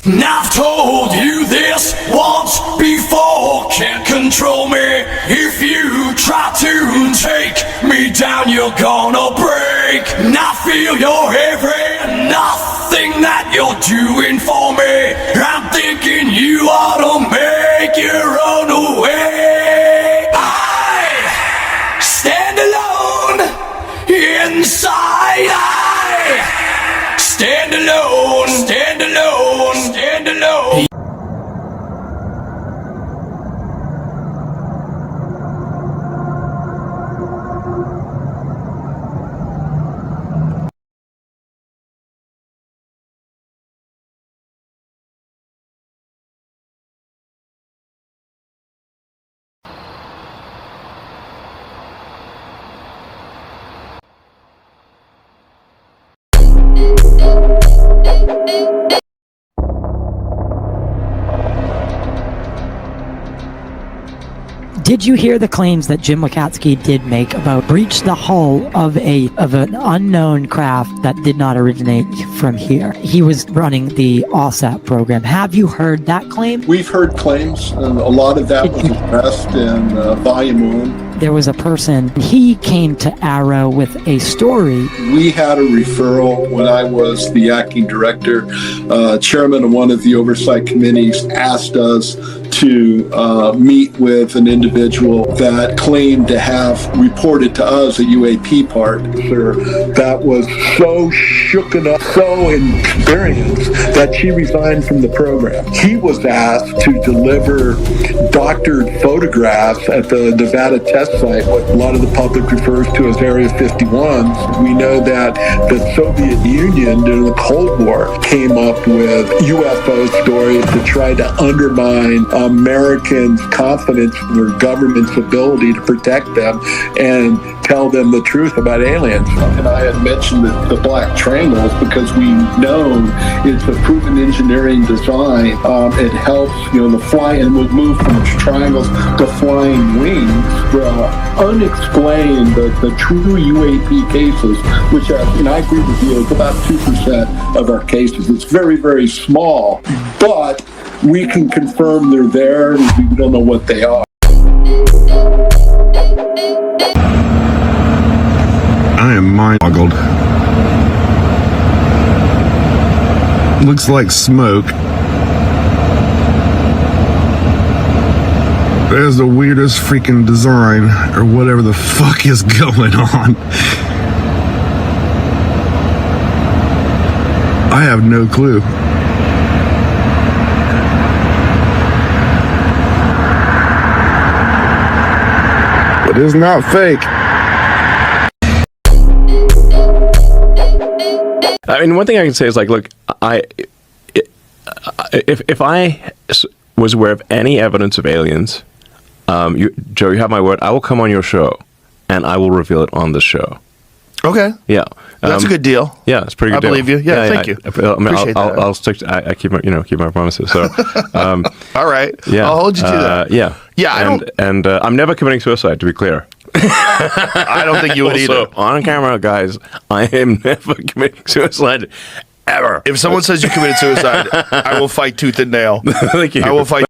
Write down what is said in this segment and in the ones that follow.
I've told you this once before, can't control me. If you try to take me down, you're gonna break. I feel your every nothing that you're doing for me. I'm thinking you ought to make your own way. I stand alone inside. I stand alone, stand alone, stand alone. Did you hear the claims that Jim Wakatsky did make about breach the hull of an unknown craft that did not originate from here? He was running the OSAP program. Have you heard that claim? We've heard claims, and a lot of that was addressed in Volume 1. There was a person, he came to Arrow with a story. We had a referral when I was the acting director. Chairman of one of the oversight committees asked us to meet with an individual that claimed to have reported to us a UAP part. Sir, that was so shooken up, so inexperienced that she resigned from the program. He was asked to deliver doctored photographs at the Nevada test site, what a lot of the public refers to as Area 51. We know that the Soviet Union during the Cold War came up with UFO stories to try to undermine Americans' confidence in their government's ability to protect them and tell them the truth about aliens. And I had mentioned the black triangles because we know it's a proven engineering design. It helps, the fly, and we'll move from triangles to flying wings. The unexplained, the true UAP cases, which I agree with you, it's about 2% of our cases. It's very, very small, but we can confirm they're there, and we don't know what they are. I am mind-boggled. Looks like smoke. There's the weirdest freaking design, or whatever the fuck is going on. I have no clue. It is not fake. I mean, one thing I can say is, like, look, if I was aware of any evidence of aliens, Joe, you have my word. I will come on your show, and I will reveal it on the show. Okay. Yeah, that's a good deal. Yeah, it's a pretty good. I believe you. Yeah, thank you. Appreciate that. I'll stick to. I keep my promises. So, all right. Yeah, I'll hold you to that. Yeah. And I'm never committing suicide. To be clear. I don't think you would also, either. On camera, guys, I am never committing suicide. Ever. If someone says you committed suicide, I will fight tooth and nail. Thank you. I will fight.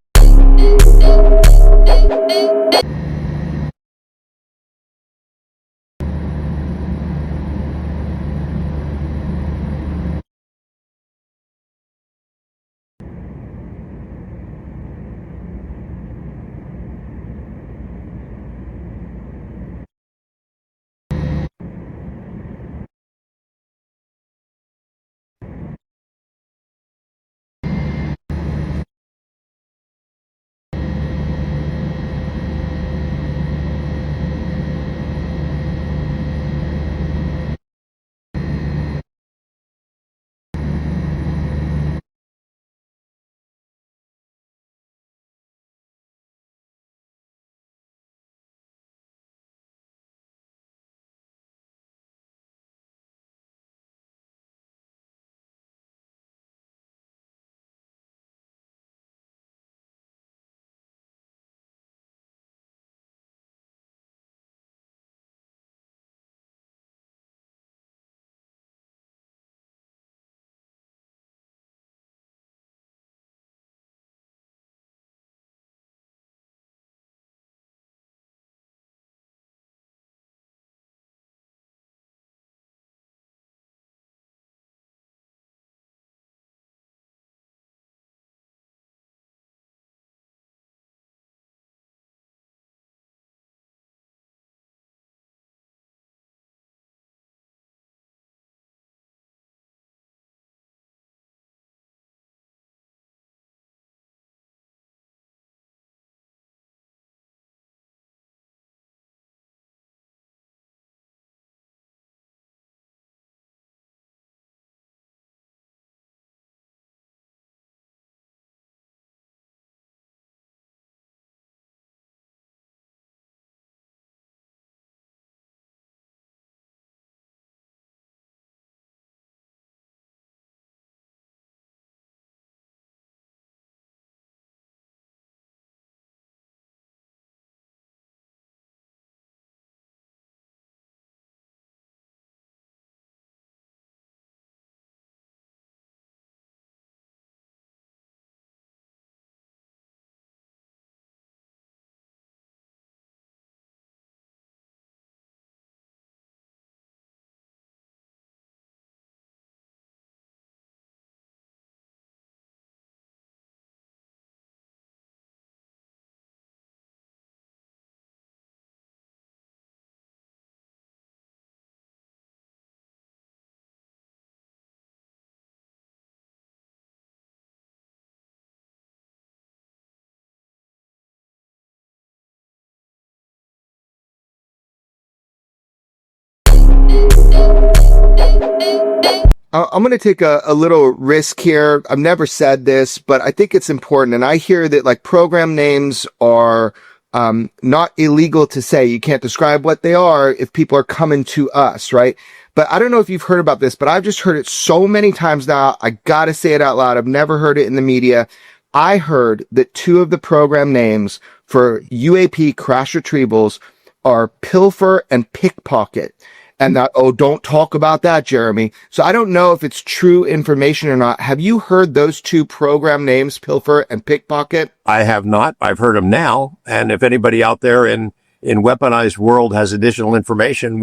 I'm going to take a little risk here. I've never said this, but I think it's important. And I hear that like program names are not illegal to say. You can't describe what they are if people are coming to us, right? But I don't know if you've heard about this, but I've just heard it so many times now. I got to say it out loud. I've never heard it in the media. I heard that two of the program names for UAP crash retrievals are pilfer and pickpocket. And that, oh, don't talk about that, Jeremy. So I don't know if it's true information or not. Have you heard those two program names, pilfer and pickpocket? I have not. I've heard them now. And if anybody out there in weaponized world has additional information,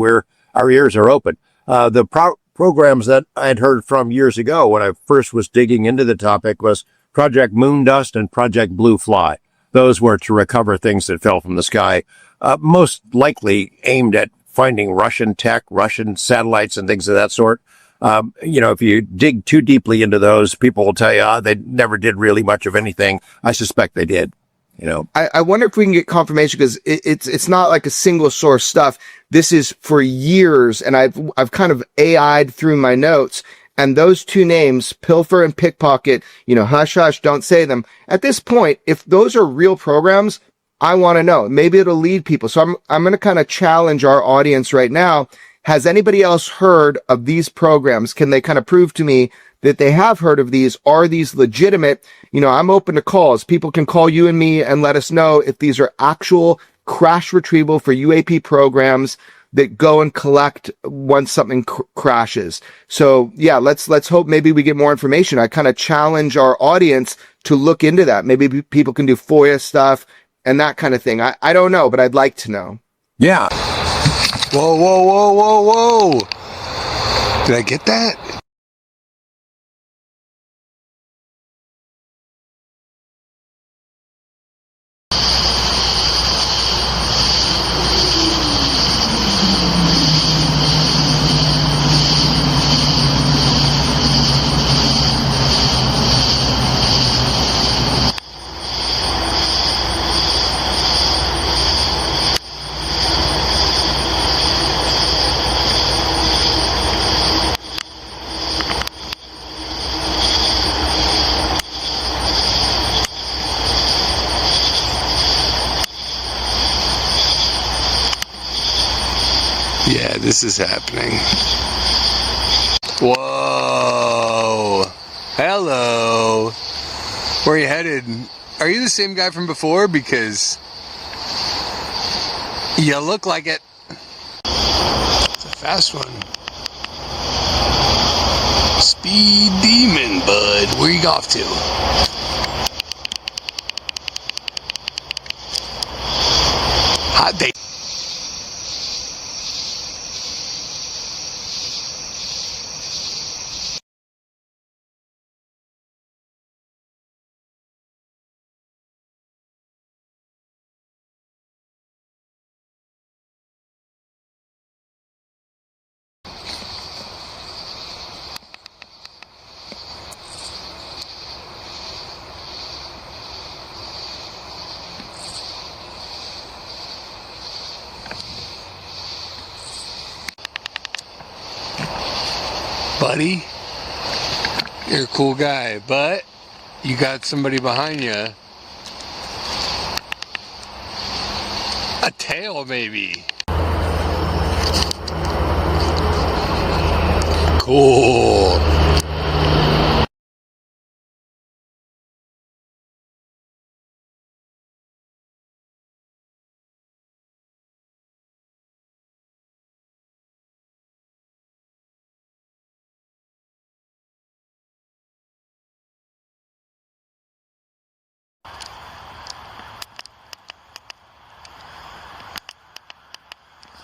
our ears are open. The programs that I had heard from years ago when I first was digging into the topic was Project Moondust and Project Blue Fly. Those were to recover things that fell from the sky, most likely aimed at finding Russian tech, Russian satellites and things of that sort. If you dig too deeply into those, people will tell you, they never did really much of anything. I suspect they did. I wonder if we can get confirmation because it's not like a single source stuff. This is for years, and I've kind of AI'd through my notes, and those two names, pilfer and pickpocket, hush hush, don't say them. At this point, if those are real programs, I want to know. Maybe it'll lead people. So I'm going to kind of challenge our audience right now. Has anybody else heard of these programs? Can they kind of prove to me that they have heard of these? Are these legitimate? I'm open to calls. People can call you and me and let us know if these are actual crash retrieval for UAP programs that go and collect once something crashes. So yeah, let's hope maybe we get more information. I kind of challenge our audience to look into that. Maybe people can do FOIA stuff and that kind of thing. I don't know, but I'd like to know. Yeah. Whoa, whoa, whoa, whoa, whoa. Did I get that? Yeah, this is happening. Whoa. Hello. Where are you headed? Are you the same guy from before? Because you look like it. It's a fast one. Speed demon, bud. Where you off to? Hot day. Buddy, you're a cool guy, but you got somebody behind you. A tail, maybe. Cool.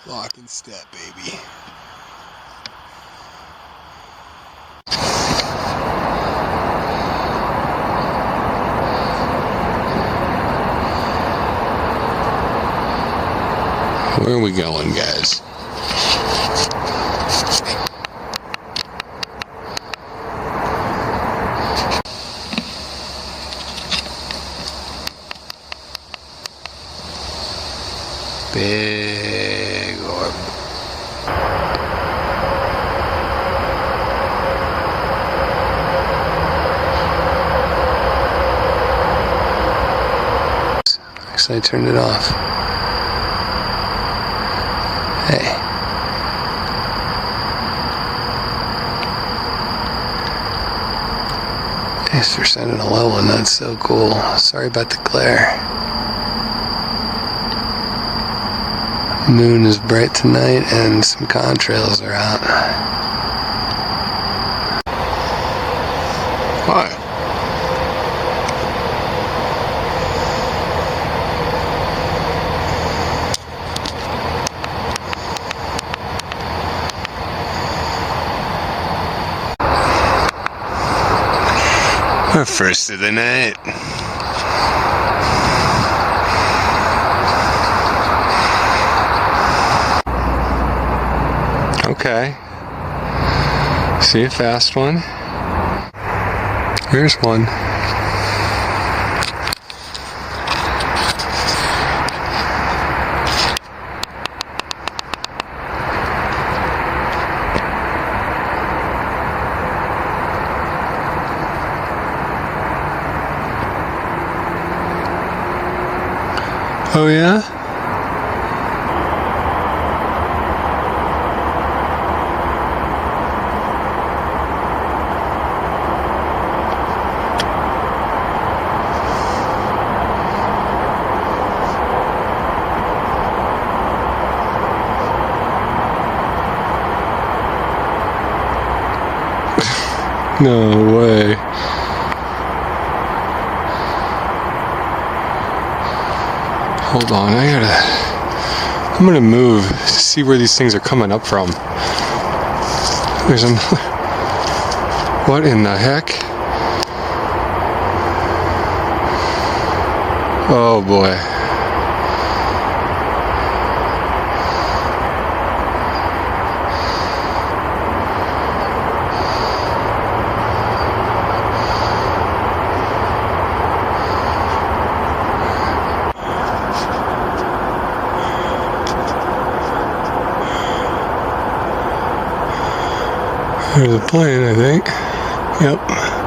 Lock and step, baby. Where are we going, guys? Big orb. so I turned it off. Hey. Thanks for sending a low one, that's so cool. Sorry about the glare. Moon is bright tonight and some contrails are out. Why? Our first of the night. Okay. See a fast one? Here's one. Oh yeah? No way. Hold on, I'm gonna move to see where these things are coming up from. There's another. What in the heck? Oh boy. There's a plane, I think. Yep.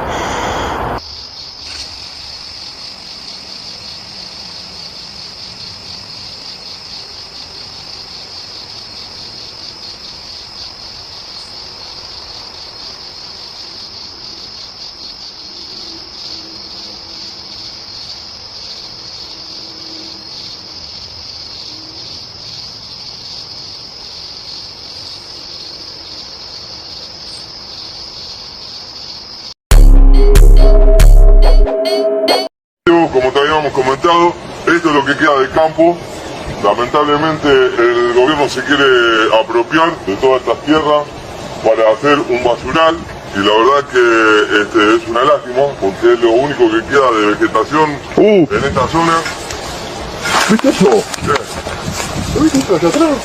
Como te habíamos comentado, esto es lo que queda de campo. Lamentablemente el gobierno se quiere apropiar de todas estas tierras para hacer un basural y la verdad que es una lástima porque es lo único que queda de vegetación en esta zona. ¿Viste eso? ¿Qué? ¿Viste eso allá atrás?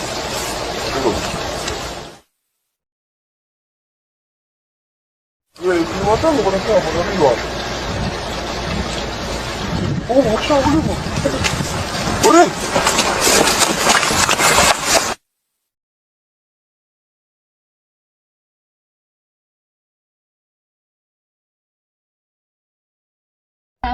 Estoy matando por acá, por arriba. Ya, boludo. ¡Por él!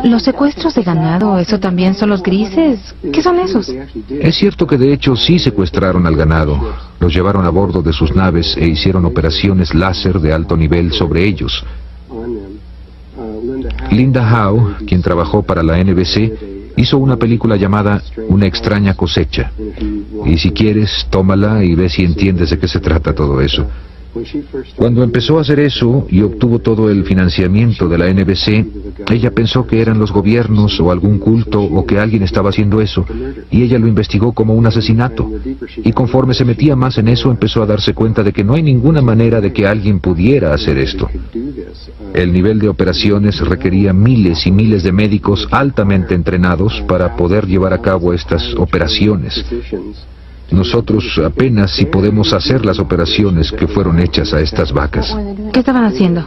Los secuestros de ganado, ¿eso también son los grises? ¿Qué son esos? Es cierto que de hecho sí secuestraron al ganado. Los llevaron a bordo de sus naves e hicieron operaciones láser de alto nivel sobre ellos. Linda Howe, quien trabajó para la NBC, hizo una película llamada Una extraña cosecha. Y si quieres, tómala y ve si entiendes de qué se trata todo eso. Cuando empezó a hacer eso y obtuvo todo el financiamiento de la NBC, ella pensó que eran los gobiernos o algún culto o que alguien estaba haciendo eso, y ella lo investigó como un asesinato. Y conforme se metía más en eso, empezó a darse cuenta de que no hay ninguna manera de que alguien pudiera hacer esto. El nivel de operaciones requería miles y miles de médicos altamente entrenados para poder llevar a cabo estas operaciones. Nosotros apenas si podemos hacer las operaciones que fueron hechas a estas vacas. ¿Qué estaban haciendo?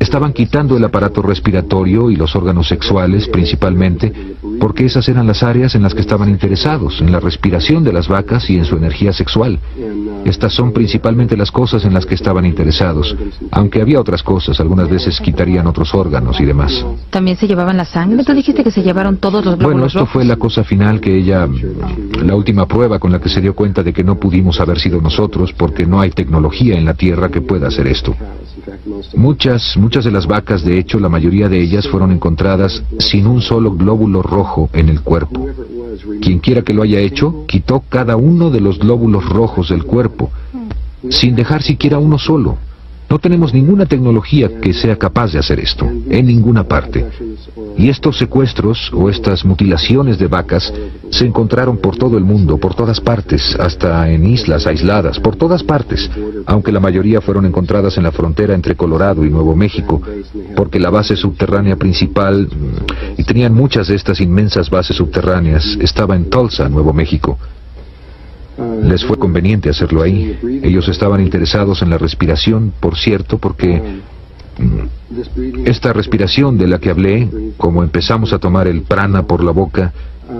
Estaban quitando el aparato respiratorio y los órganos sexuales principalmente, porque esas eran las áreas en las que estaban interesados, en la respiración de las vacas y en su energía sexual. Estas son principalmente las cosas en las que estaban interesados, aunque había otras cosas, algunas veces quitarían otros órganos y demás. ¿También se llevaban la sangre? Tú dijiste que se llevaron todos los glóbulos Bueno, esto rojos. fue la cosa final que ella, la última prueba con la que se dio cuenta de que no pudimos haber sido nosotros, porque no hay tecnología en la Tierra que pueda hacer esto. Muchas de las vacas, de hecho, la mayoría de ellas fueron encontradas sin un solo glóbulo rojo en el cuerpo. Quien quiera que lo haya hecho, quitó cada uno de los glóbulos rojos del cuerpo, sin dejar siquiera uno solo. No tenemos ninguna tecnología que sea capaz de hacer esto, en ninguna parte. Y estos secuestros o estas mutilaciones de vacas se encontraron por todo el mundo, por todas partes, hasta en islas aisladas, por todas partes, aunque la mayoría fueron encontradas en la frontera entre Colorado y Nuevo México, porque la base subterránea principal, y tenían muchas de estas inmensas bases subterráneas, estaba en Tulsa, Nuevo México. Les fue conveniente hacerlo ahí. Ellos estaban interesados en la respiración, por cierto, porque esta respiración de la que hablé, como empezamos a tomar el prana por la boca,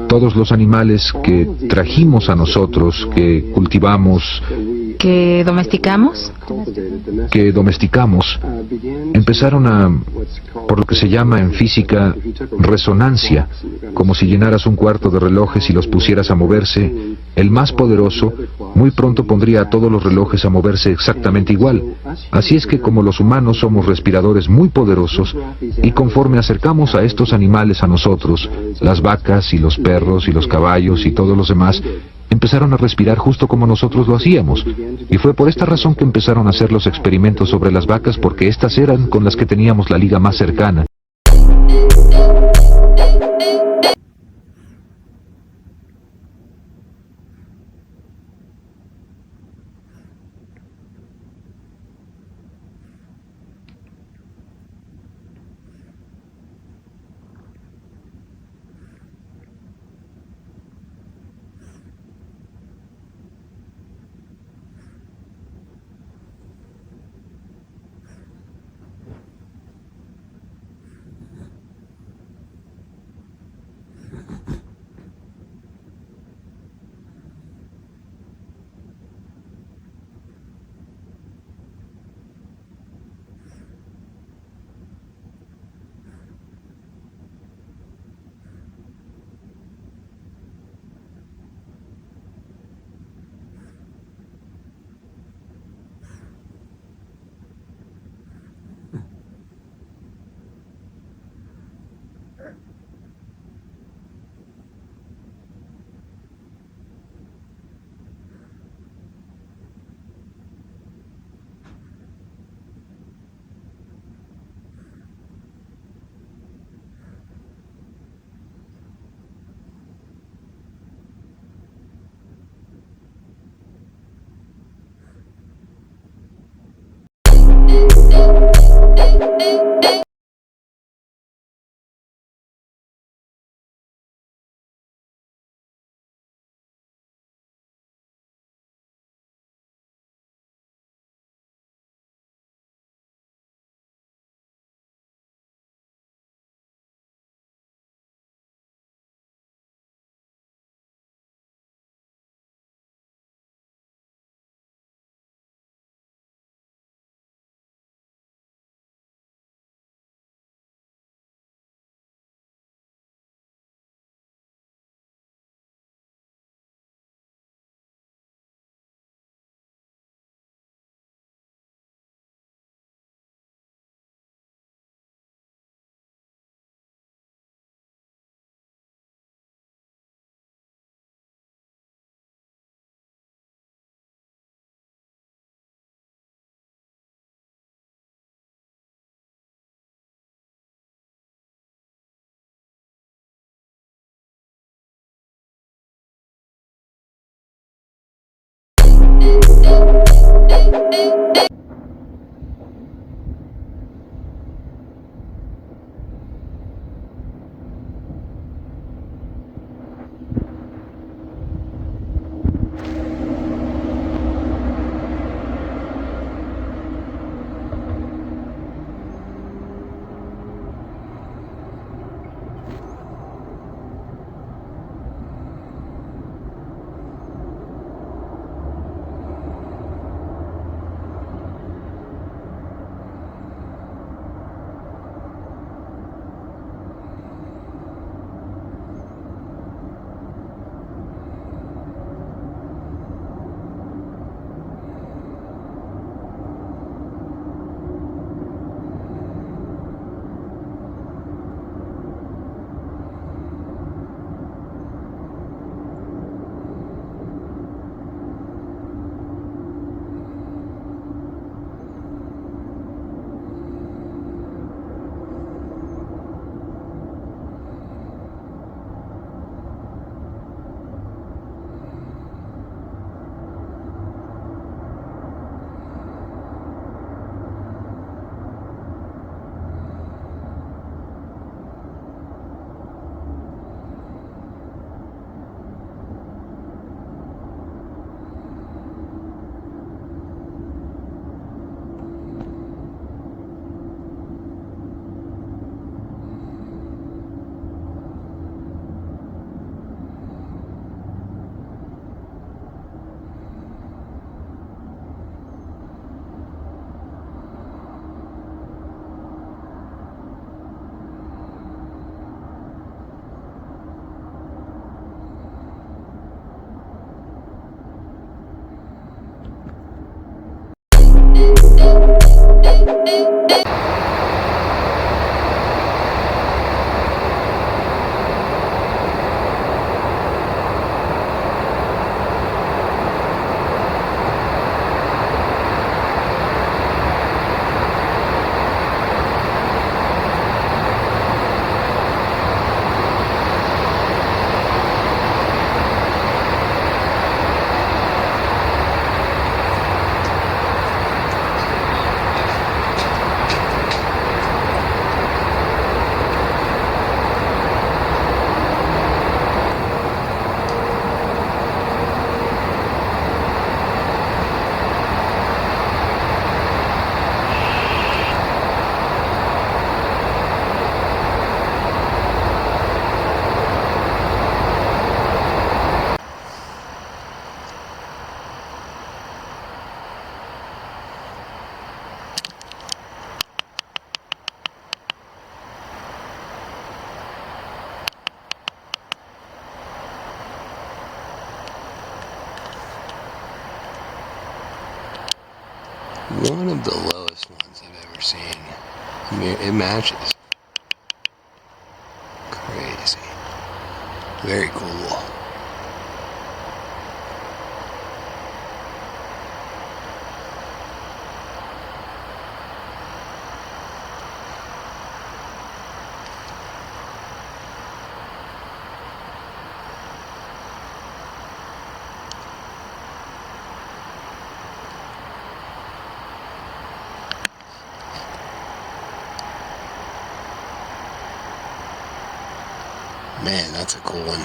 todos los animales que trajimos a nosotros, que cultivamos, ¿Que domesticamos? Empezaron a, por lo que se llama en física, resonancia, como si llenaras un cuarto de relojes y los pusieras a moverse. El más poderoso muy pronto pondría a todos los relojes a moverse exactamente igual. Así es que como los humanos somos respiradores muy poderosos, y conforme acercamos a estos animales a nosotros, las vacas y los perros y los caballos y todos los demás, empezaron a respirar justo como nosotros lo hacíamos. Y fue por esta razón que empezaron a hacer los experimentos sobre las vacas, porque estas eran con las que teníamos la liga más cercana. one of the lowest ones I've ever seen. I mean, it matches. Crazy. Very cool. Man, that's a cool one.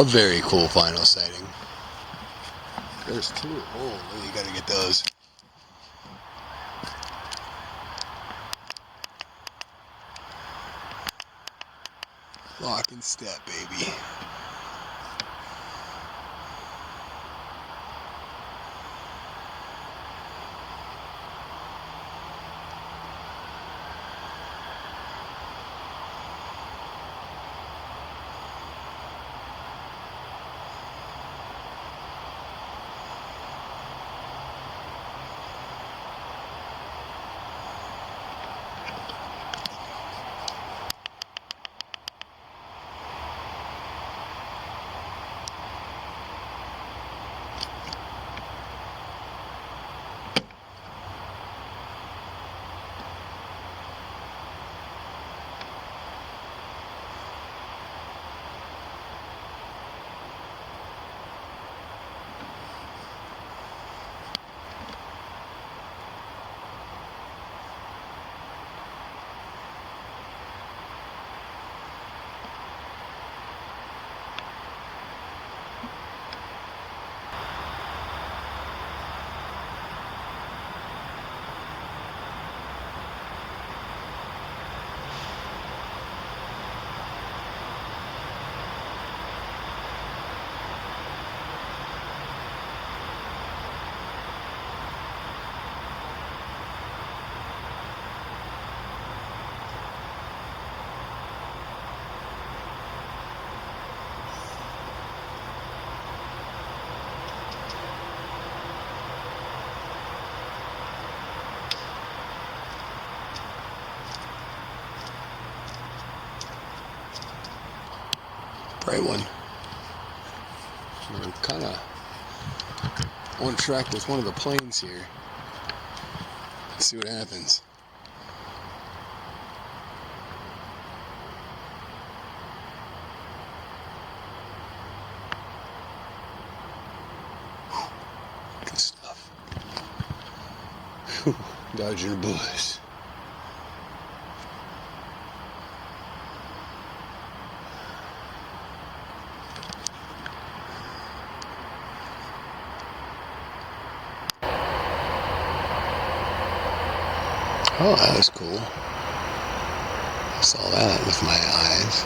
A very cool final sighting. There's two. Oh, you gotta get those. Lock and step, baby. Bright one. We're kind of on track with one of the planes here. Let's see what happens. Good stuff. Dodging the bullets. Oh, that was cool. I saw that with my eyes.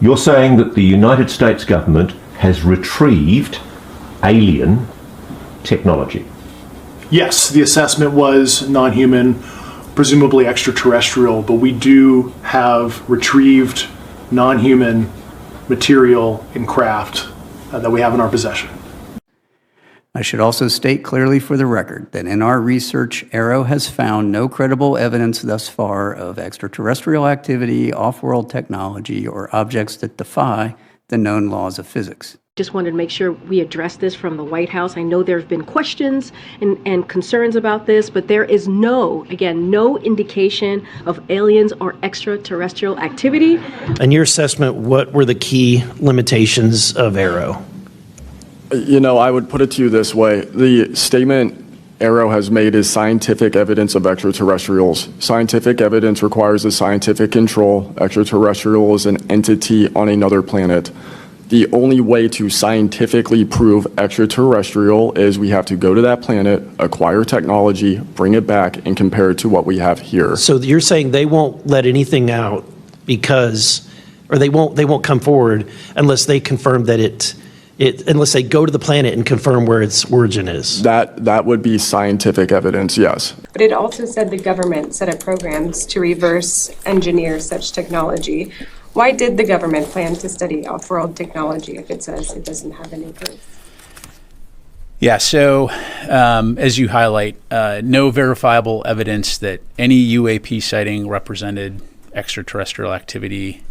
You're saying that the United States government has retrieved alien technology? Yes, the assessment was non-human, presumably extraterrestrial, but we do have retrieved non-human material and craft that we have in our possession. I should also state clearly for the record that in our research, AARO has found no credible evidence thus far of extraterrestrial activity, off-world technology, or objects that defy the known laws of physics. Just wanted to make sure we address this from the White House. I know there have been questions and concerns about this, but there is no indication of aliens or extraterrestrial activity. In your assessment, what were the key limitations of Arrow? I would put it to you this way. The statement Arrow has made is scientific evidence of extraterrestrials. Scientific evidence requires a scientific control. Extraterrestrial is an entity on another planet. The only way to scientifically prove extraterrestrial is we have to go to that planet, acquire technology, bring it back, and compare it to what we have here. So you're saying they won't let anything out or they won't come forward unless they confirm that unless they go to the planet and confirm where its origin is. That would be scientific evidence, yes. But it also said the government set up programs to reverse engineer such technology. Why did the government plan to study off-world technology if it says it doesn't have any proof? Yeah, so as you highlight, no verifiable evidence that any UAP sighting represented extraterrestrial activity